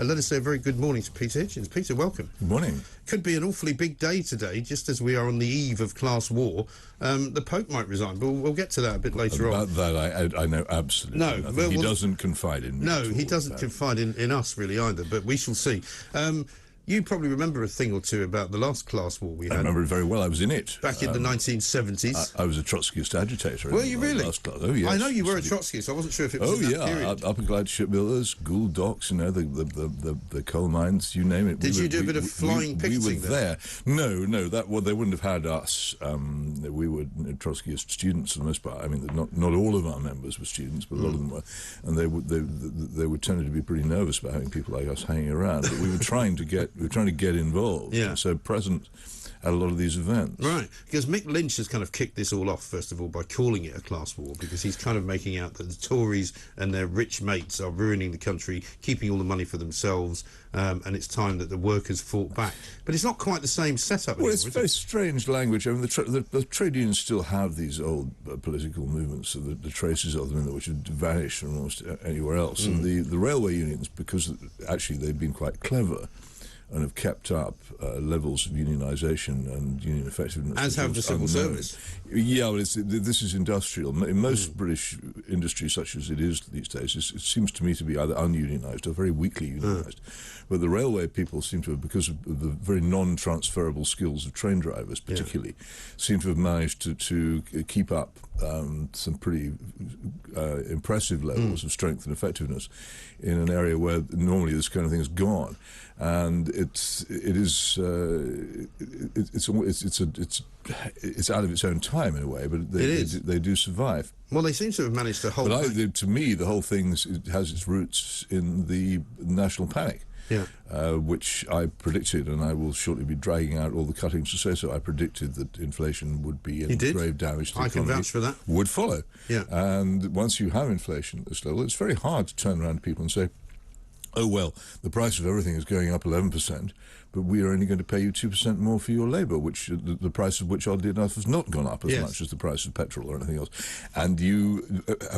let us say a very good morning to Peter Hitchens. Peter, welcome. Good morning. Could be an awfully big day today, just as we are on the eve of class war. The Pope might resign, but we'll get to that a bit later on. About that, I know absolutely nothing. He doesn't confide in me. No, he doesn't confide in us really either, but we shall see. You probably remember a thing or two about the last class war we had. I remember it very well. I was in it. Back in the 1970s. I was a Trotskyist agitator. Were you really? Last class. Oh, yes. I know you were a Trotskyist. I wasn't sure if it was in that period. Upper Clyde shipbuilders, Gould docks, the coal mines, you name it. Did you do a bit of flying picketing? We were there. No, they wouldn't have had us. We were Trotskyist students for the most part. I mean, not all of our members were students, but a lot of them were, and they were tended to be pretty nervous about having people like us hanging around. But we were trying to get involved. Yeah. So present at a lot of these events. Right, because Mick Lynch has kind of kicked this all off, first of all, by calling it a class war, because he's kind of making out that the Tories and their rich mates are ruining the country, keeping all the money for themselves, and it's time that the workers fought back. But it's not quite the same setup anymore, it's very strange language. I mean, the trade unions still have these old political movements, the traces of them which have vanished from almost anywhere else. And the railway unions, because actually they've been quite clever, and have kept up levels of unionisation and union effectiveness. As have the civil service. Yeah, well, this is industrial. In most British industry, such as it is these days, it seems to me to be either ununionised or very weakly unionised. But the railway people seem to have, because of the very non-transferable skills of train drivers particularly, seem to have managed to keep up some pretty impressive levels of strength and effectiveness in an area where normally this kind of thing is gone. And it's out of its own time in a way, but they do survive. Well, they seem to have managed to hold. But to me, the whole thing has its roots in the national panic. Yeah. Which I predicted, and I will shortly be dragging out all the cuttings to say so. I predicted that inflation would be in grave damage to the economy. I can vouch for that. Would follow. Yeah. And once you have inflation at this level, it's very hard to turn around to people and say, oh, well, the price of everything is going up 11%, but we are only going to pay you 2% more for your labour, which the price of which, oddly enough, has not gone up as much as the price of petrol or anything else. And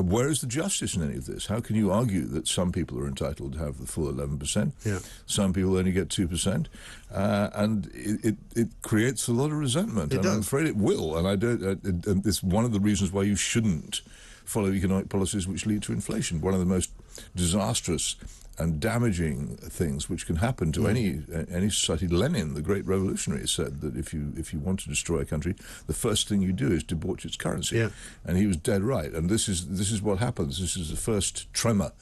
where is the justice in any of this? How can you argue that some people are entitled to have the full 11%? Yeah. Some people only get 2%, and it creates a lot of resentment. I'm afraid it will, and and it's one of the reasons why you shouldn't follow economic policies which lead to inflation. One of the most disastrous and damaging things which can happen to any society. Lenin, the great revolutionary, said that if you want to destroy a country, the first thing you do is debauch its currency. Yeah. And he was dead right. And this is what happens. This is the first tremor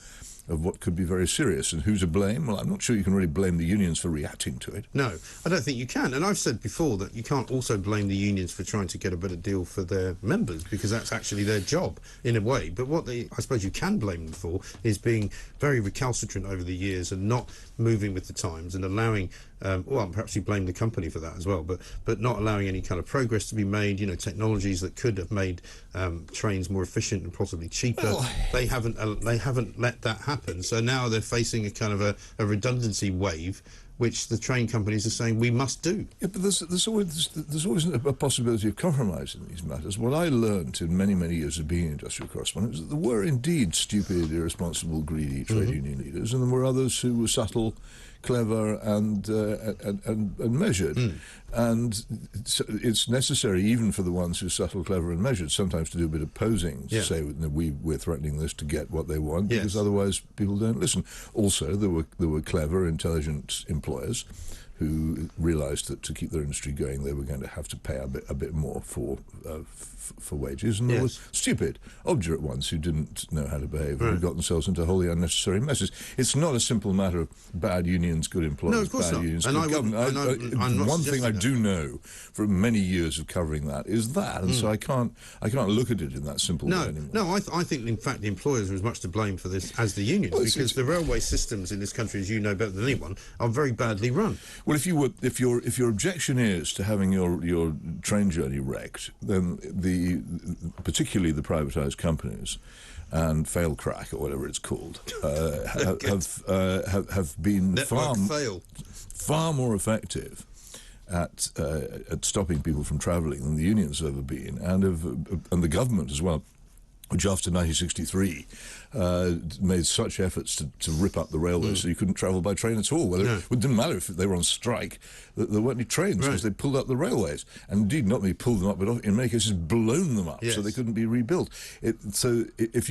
of what could be very serious. And who to blame? Well, I'm not sure you can really blame the unions for reacting to it. No, I don't think you can. And I've said before that you can't also blame the unions for trying to get a better deal for their members, because that's actually their job in a way. But what I suppose you can blame them for is being very recalcitrant over the years and not moving with the times and allowing, well, perhaps you blame the company for that as well, but not allowing any kind of progress to be made, technologies that could have made trains more efficient and possibly cheaper. Well, they haven't let that happen. So now they're facing a kind of a redundancy wave, which the train companies are saying we must do. Yeah, but there's always a possibility of compromise in these matters. What I learnt in many, many years of being an industrial correspondent is that there were indeed stupid, irresponsible, greedy trade union leaders, and there were others who were subtle, clever, and measured. And it's necessary, even for the ones who are subtle, clever, and measured, sometimes to do a bit of posing, to say we're threatening this to get what they want, because otherwise people don't listen. Also, there were clever, intelligent employers who realised that to keep their industry going, they were going to have to pay a bit more for wages, and there were stupid, obdurate ones who didn't know how to behave and who got themselves into wholly unnecessary messes. It's not a simple matter of bad unions, good employers, no, of course bad not. unions, and good government. One thing I do know from many years of covering that is that, and so I can't look at it in that simple way anymore. No, I think in fact the employers are as much to blame for this as the unions, because the railway systems in this country, as you know better than anyone, are very badly run. Well, if your objection is to having your train journey wrecked, then particularly the privatised companies and fail crack or whatever it's called have been far more effective at stopping people from travelling than the unions have ever been, and the government as well which after 1963 made such efforts to rip up the railways so you couldn't travel by train at all. It didn't matter if they were on strike, there weren't any trains because they pulled up the railways. And indeed, not only pulled them up, but in many cases blown them up so they couldn't be rebuilt. So if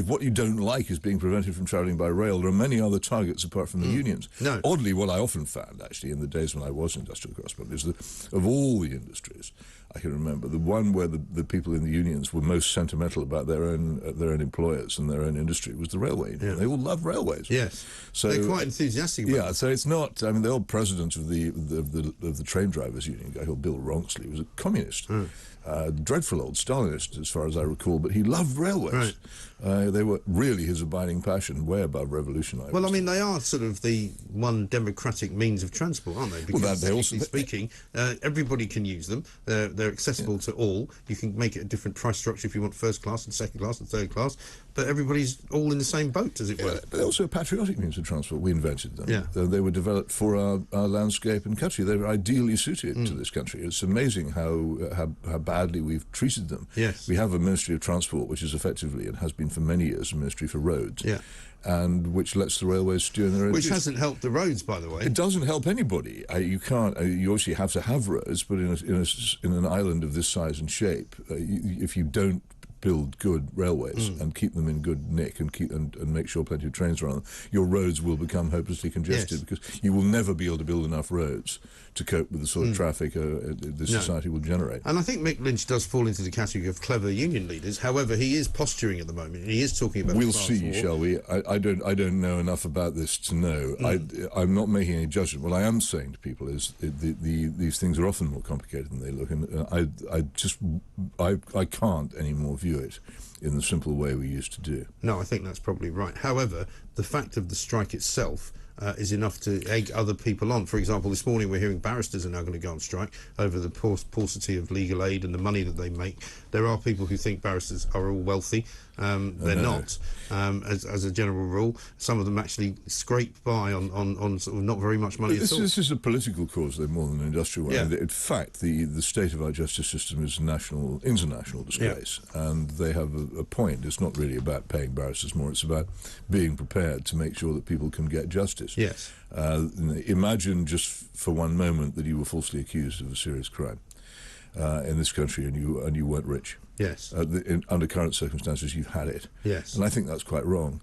what you don't like is being prevented from travelling by rail, there are many other targets apart from the unions. Oddly, what I often found, actually, in the days when I was industrial correspondent, is that of all the industries, I can remember the one where the people in the unions were most sentimental about their own employers and their own industry was the railway union. They all love railways. Yes, so they're quite enthusiastic about it. So it's not. I mean, the old president of the train drivers union, a guy called Bill Ronxley, was a communist. Dreadful old Stalinist, as far as I recall, but he loved railways. They were really his abiding passion, way above revolution. Well, I mean, they are sort of the one democratic means of transport, aren't they? Because speaking, everybody can use them. They're accessible to all. You can make it a different price structure if you want first class and second class and third class, but everybody's all in the same boat, as it were. But they're also a patriotic means of transport. We invented them. They were developed for our landscape and country. They were ideally suited to this country. It's amazing how badly we've treated them. Yes. We have a Ministry of Transport, which is effectively, and has been for many years, a Ministry for Roads. And which lets the railways steer in their own. Which hasn't helped the roads, by the way. It doesn't help anybody. You can't. You obviously have to have roads, but in an island of this size and shape, if you don't build good railways and keep them in good nick and make sure plenty of trains run on them, your roads will become hopelessly congested because you will never be able to build enough roads to cope with the sort of traffic this society will generate. And I think Mick Lynch does fall into the category of clever union leaders. However, he is posturing at the moment, and he is talking about. We'll see, shall we? I don't know enough about this to know. I'm not making any judgment. What I am saying to people is these things are often more complicated than they look, and I can't anymore view it in the simple way we used to do. No, I think that's probably right. However, the fact of the strike itself is enough to egg other people on. For example, this morning we're hearing barristers are now going to go on strike over the paucity of legal aid and the money that they make. There are people who think barristers are all wealthy. They're not, as a general rule. Some of them actually scrape by on sort of not very much money at all. This is a political cause, though, more than an industrial one. In fact, the state of our justice system is international disgrace, and they have a point. It's not really about paying barristers more, it's about being prepared to make sure that people can get justice. Yes. Imagine just for one moment that you were falsely accused of a serious crime in this country and you weren't rich. Yes. Under current circumstances, you've had it. Yes. And I think that's quite wrong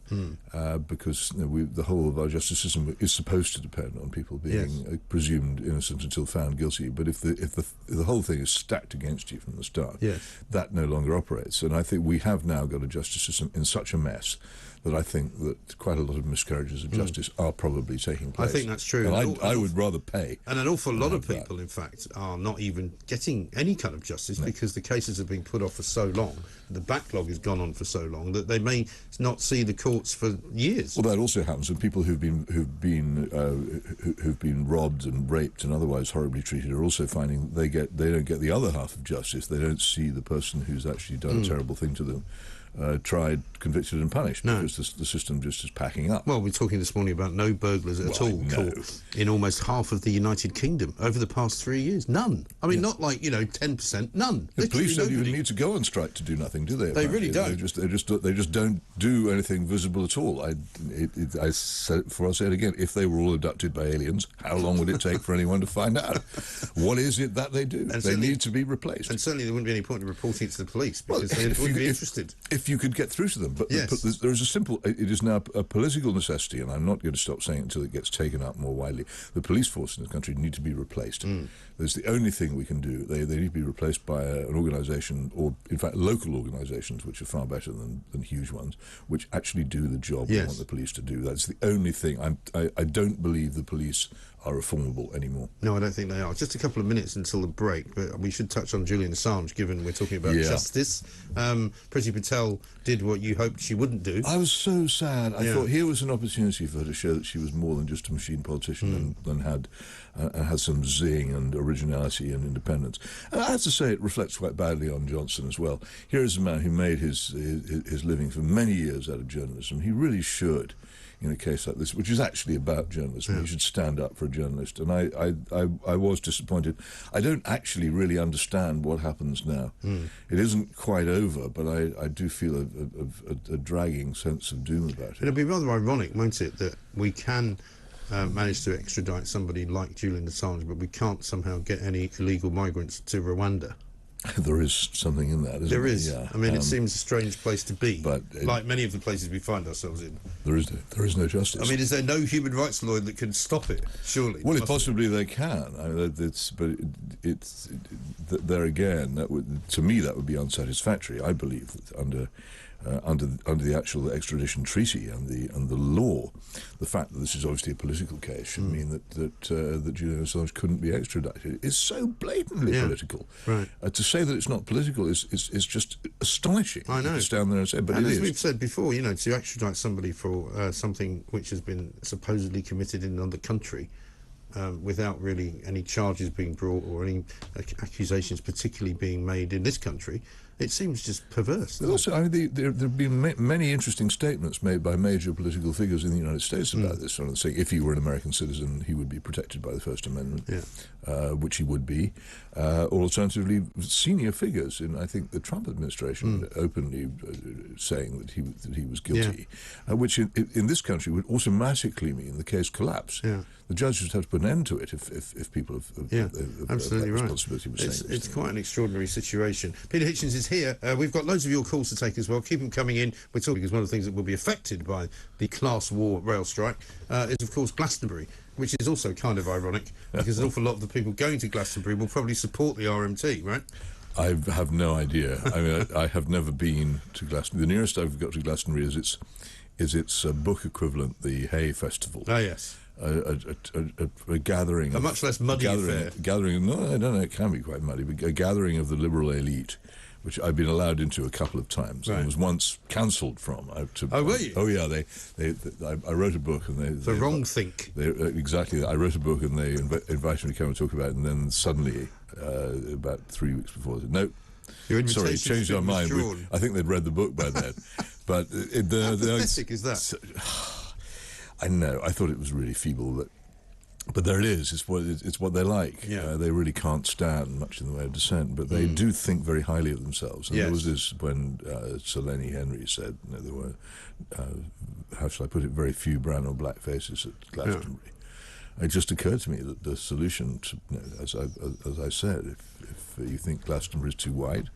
because the whole of our justice system is supposed to depend on people being presumed innocent until found guilty. But if the whole thing is stacked against you from the start, that no longer operates. And I think we have now got a justice system in such a mess that I think that quite a lot of miscarriages of justice are probably taking place. I think that's true. And I would rather pay. And an awful lot of people, in fact, are not even getting any kind of justice because the cases have been put off for so long, the backlog has gone on for so long that they may not see the courts for years. Well, that also happens with people who've been robbed and raped and otherwise horribly treated are also finding they don't get the other half of justice. They don't see the person who's actually done a terrible thing to them tried, convicted and punished because the system just is packing up. Well, we're talking this morning about no burglars at all caught in almost half of the United Kingdom over the past 3 years. None. I mean, not like 10%. None. The police don't even need to go on strike to do nothing, do they? They really don't. They just don't do anything visible at all. I said it before, I'll say it again. If they were all abducted by aliens, how long would it take for anyone to find out? What is it that they do? And they need to be replaced. And certainly there wouldn't be any point in reporting it to the police because they wouldn't be interested. If you could get through to them. But there is a simple... It is now a political necessity, and I'm not going to stop saying it until it gets taken up more widely. The police force in this country need to be replaced. That's the only thing we can do. They need to be replaced by an organisation, or in fact local organisations, which are far better than huge ones, which actually do the job we want the police to do. That's the only thing. I don't believe the police are reformable anymore. No, I don't think they are. Just a couple of minutes until the break, but we should touch on Julian Assange, given we're talking about justice. Priti Patel did what you hoped she wouldn't do. I was so sad. I thought here was an opportunity for her to show that she was more than just a machine politician and had some zing and originality and independence. And I have to say it reflects quite badly on Johnson as well. Here is a man who made his living for many years out of journalism. He really should in a case like this, which is actually about journalism. You should stand up for a journalist. And I was disappointed. I don't actually really understand what happens now. It isn't quite over, but I do feel a dragging sense of doom about it. It'll be rather ironic, won't it, that we can manage to extradite somebody like Julian Assange, but we can't somehow get any illegal migrants to Rwanda. There is something in that, isn't there? There is. Yeah. I mean, it seems a strange place to be, but like many of the places we find ourselves in. There is no justice. I mean, is there no human rights lawyer that can stop it? Surely. Well, possibly they can. I mean, there again, to me, that would be unsatisfactory. I believe that under the actual extradition treaty and the law, the fact that this is obviously a political case should mean that Julian Assange couldn't be extradited. It's so blatantly political. Right. To say that it's not political is just astonishing. I know. To stand there and say, but and it as is. we've said before, to extradite somebody for something which has been supposedly committed in another country, without really any charges being brought or any accusations particularly being made in this country, it seems just perverse. But also, I mean, there have been many interesting statements made by major political figures in the United States about this sort of thing. If he were an American citizen, he would be protected by the First Amendment, which he would be. Or alternatively, senior figures in, I think, the Trump administration openly saying that he was guilty, which in this country would automatically mean the case collapse. Yeah. The judge would have to put an end to it if people have absolutely that right. responsibility for saying It's quite an extraordinary situation. Peter Hitchens is here. We've got loads of your calls to take as well. Keep them coming in. We're talking because one of the things that will be affected by the class war rail strike is, of course, Glastonbury, which is also kind of ironic because an awful lot of the people going to Glastonbury will probably support the RMT, right? I have no idea. I mean, I have never been to Glastonbury. The nearest I've got to Glastonbury is its book equivalent, the Hay Festival. Oh, yes. A gathering, a much less muddy affair. No, I don't know. It can be quite muddy, but a gathering of the liberal elite, which I've been allowed into a couple of times, and was once cancelled from. Were you? Oh yeah, I wrote a book, and the wrong think. Exactly. I wrote a book, and they invited me to come and talk about it, and then suddenly, about 3 weeks before, they said, "No, sorry, changed our mind." I think they'd read the book by then, but how pathetic is that? I know. I thought it was really feeble, but there it is. It's what they like. Yeah. They really can't stand much in the way of dissent, but they do think very highly of themselves. And there was this when Sir Lenny Henry said there were, how shall I put it, very few brown or black faces at Glastonbury. It just occurred to me that the solution, as I said, if you think Glastonbury is too wide,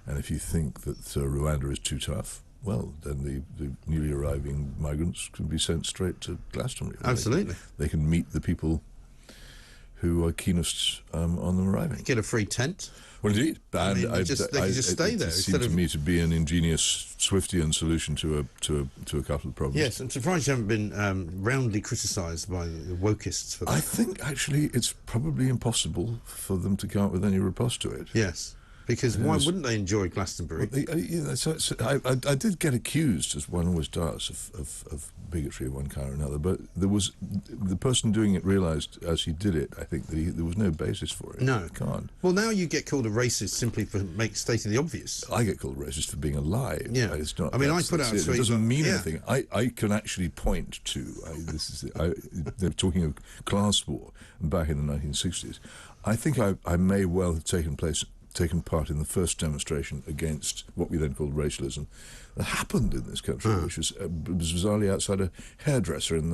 and if you think that Rwanda is too tough, well, then the newly arriving migrants can be sent straight to Glastonbury. Absolutely. They can meet the people who are keenest on them arriving. Get a free tent. Well, indeed. I mean, they can just stay there. It seems to me to be an ingenious Swiftian solution to a couple of problems. Yes, I'm surprised you haven't been roundly criticised by the wokists for that. I think, actually, it's probably impossible for them to come up with any riposte to it. Yes. Because why wouldn't they enjoy Glastonbury? I did get accused, as one always does, of bigotry of one kind or another, but the person doing it realised as he did it, I think, that there was no basis for it. No. You can't. Well, now you get called a racist simply for stating the obvious. I get called a racist for being alive. Yeah. It's not, I mean, I put out a tweet. It doesn't mean anything. I can actually point to, they're talking of class war back in the 1960s. I think I may well have taken part in the first demonstration against what we then called racialism that happened in this country, which was bizarrely outside a hairdresser in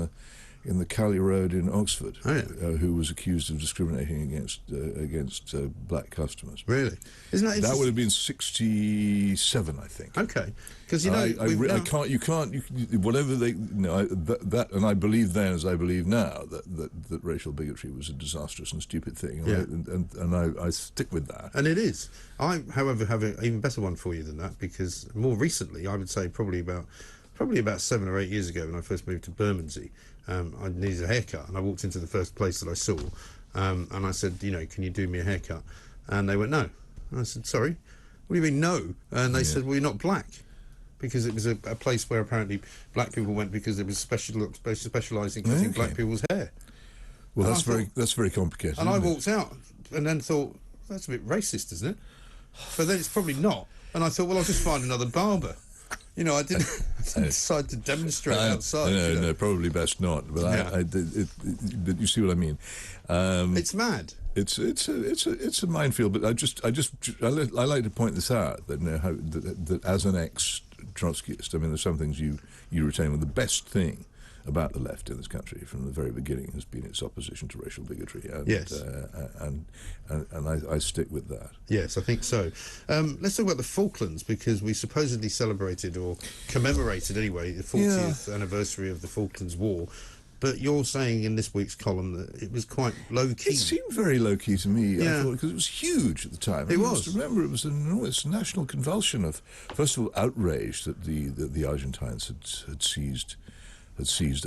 the Cowley Road in Oxford, who was accused of discriminating against black customers. Really? Isn't that interesting? That would have been 1967, I think. Okay, because whatever they and I believe then as I believe now that racial bigotry was a disastrous and stupid thing, and I stick with that. And it is. I, however, have an even better one for you than that, because more recently, I would say probably about 7 or 8 years ago, when I first moved to Bermondsey, I needed a haircut, and I walked into the first place that I saw, and I said, can you do me a haircut? And they went, no. And I said, sorry, what do you mean no? And they said, well, you're not black. Because it was a place where apparently black people went because it was specialised in cutting black people's hair. Well, that's very complicated. And I walked out and then thought, that's a bit racist, isn't it? But then it's probably not. And I thought, well, I'll just find another barber. You know, I didn't decide to demonstrate outside. No, probably best not. But but you see what I mean. It's mad. It's a minefield. But I like to point this out that that as an ex-Trotskyist, I mean, there's some things you retain. Well, the best thing about the left in this country from the very beginning has been its opposition to racial bigotry, and yes. And I stick with that. Yes, I think so. Let's talk about the Falklands, because we supposedly celebrated, or commemorated anyway, the 40th anniversary of the Falklands War. But you're saying in this week's column that it was quite low-key. It seemed very low-key to me, I thought, because it was huge at the time. It was. Remember, it was an enormous national convulsion of, first of all, outrage that the Argentines had seized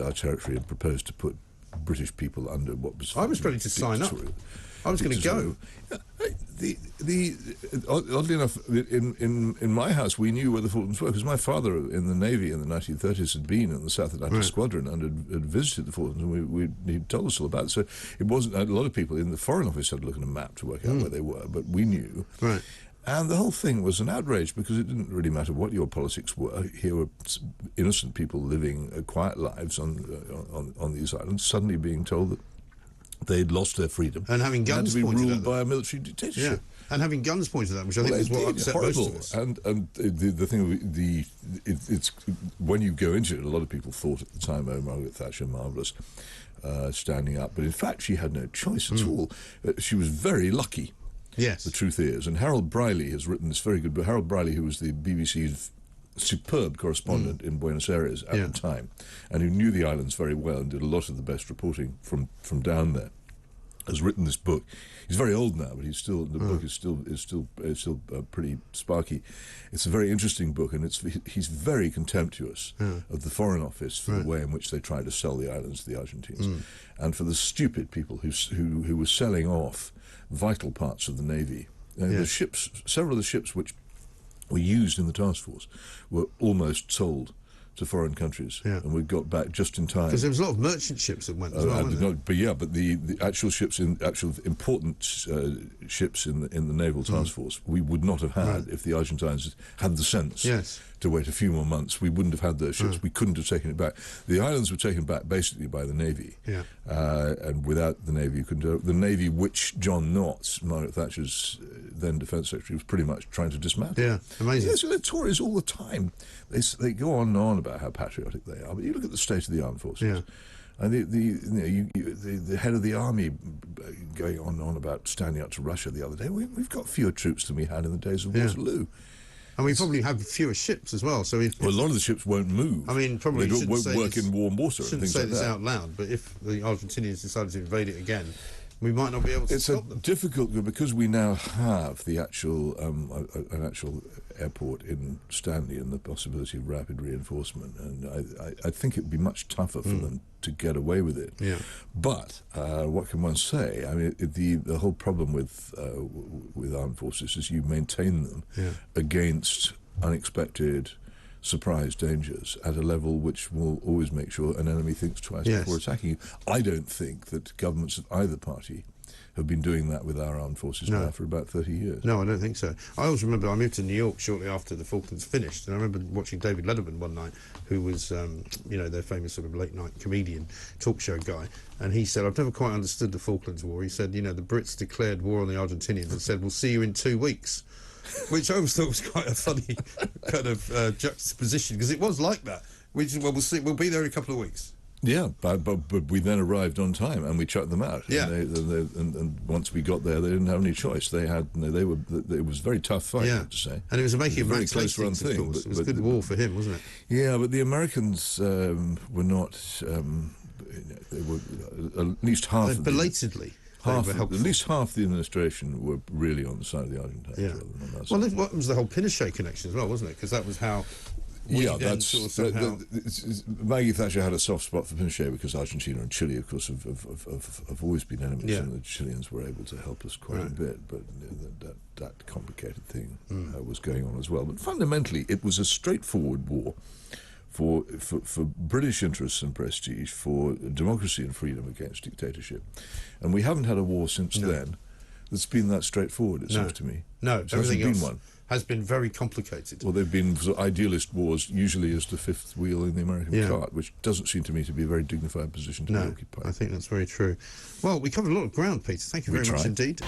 our territory and proposed to put British people under what was... I was ready to sign up. I was going to go. Oddly enough, in my house, we knew where the Falklands were, because my father in the Navy in the 1930s had been in the South Atlantic Squadron and had visited the Falklands, and he told us all about it. So it wasn't... A lot of people in the Foreign Office had to look at a map to work out where they were, but we knew. Right. And the whole thing was an outrage, because it didn't really matter what your politics were. Here were innocent people living quiet lives on these islands, suddenly being told that they'd lost their freedom and having guns had to be pointed ruled at by a military dictatorship. Yeah. And having guns pointed at them, which I think is what upset most of us. And the thing, it's when you go into it, a lot of people thought at the time, oh, Margaret Thatcher, marvellous, standing up. But in fact, she had no choice at all. She was very lucky. Yes. The truth is. And Harold Briley has written this very good book. Harold Briley, who was the BBC's superb correspondent in Buenos Aires at the time, and who knew the islands very well and did a lot of the best reporting from down there, has written this book. He's very old now, but the book is still pretty sparky. It's a very interesting book, and he's very contemptuous of the Foreign Office for the way in which they tried to sell the islands to the Argentines, and for the stupid people who were selling off vital parts of the Navy. The ships, several of the ships which were used in the task force, were almost sold to foreign countries, and we got back just in time. Because there was a lot of merchant ships that went as well, wasn't there? But the actual ships, actual important ships in the naval task force, we would not have had if the Argentines had the sense to wait a few more months. We wouldn't have had those ships. We couldn't have taken it back. The islands were taken back basically by the Navy, and without the Navy, you couldn't do it. The Navy, which John Knotts, Margaret Thatcher's then Defence Secretary, was pretty much trying to dismantle. Yeah, amazing. Yes, the Tories all the time. They go on and on about how patriotic they are, but you look at the state of the armed forces. And the head of the army going on and on about standing up to Russia the other day. We've got fewer troops than we had in the days of Waterloo. And we probably have fewer ships as well. So a lot of the ships won't move. I mean, probably they won't work in warm water. Shouldn't say this out loud, but if the Argentinians decided to invade it again, we might not be able to stop them. It's difficult, because we now have the actual an actual airport in Stanley and the possibility of rapid reinforcement, and I think it would be much tougher for them to get away with it. But what can one say? I mean, the whole problem with armed forces is you maintain them against unexpected surprise dangers at a level which will always make sure an enemy thinks twice before attacking you. I don't think that governments of either party have been doing that with our armed forces now for about 30 years. No, I don't think so. I always remember I moved to New York shortly after the Falklands finished, and I remember watching David Letterman one night, who was, their famous sort of late-night comedian, talk show guy, and he said, I've never quite understood the Falklands War. He said, the Brits declared war on the Argentinians and said, we'll see you in 2 weeks. Which I always thought was quite a funny kind of juxtaposition, because it was like that. We'll see. We'll be there in a couple of weeks. Yeah, but we then arrived on time and we chucked them out. Yeah, and once we got there, they didn't have any choice. They had it was a very tough fight, I have to say. And it was making a very close run thing. Of course. It was a good war for him, wasn't it? Yeah, but the Americans were not. They were at least half. Belatedly. At least half the administration were really on the side of the Argentines. Yeah. Rather than on that well, side. that was the whole Pinochet connection as well, wasn't it? Because that was how. Maggie Thatcher had a soft spot for Pinochet because Argentina and Chile, of course, have always been enemies, and the Chileans were able to help us quite a bit. But that complicated thing was going on as well. But fundamentally, it was a straightforward war for British interests and prestige, for democracy and freedom against dictatorship. And we haven't had a war since then that's been that straightforward, it seems to me. No, there hasn't been one. has been very complicated. Well, they've been sort of idealist wars, usually as the fifth wheel in the American cart, which doesn't seem to me to be a very dignified position to be occupied. I think that's very true. Well, we covered a lot of ground, Peter. Thank you very much indeed.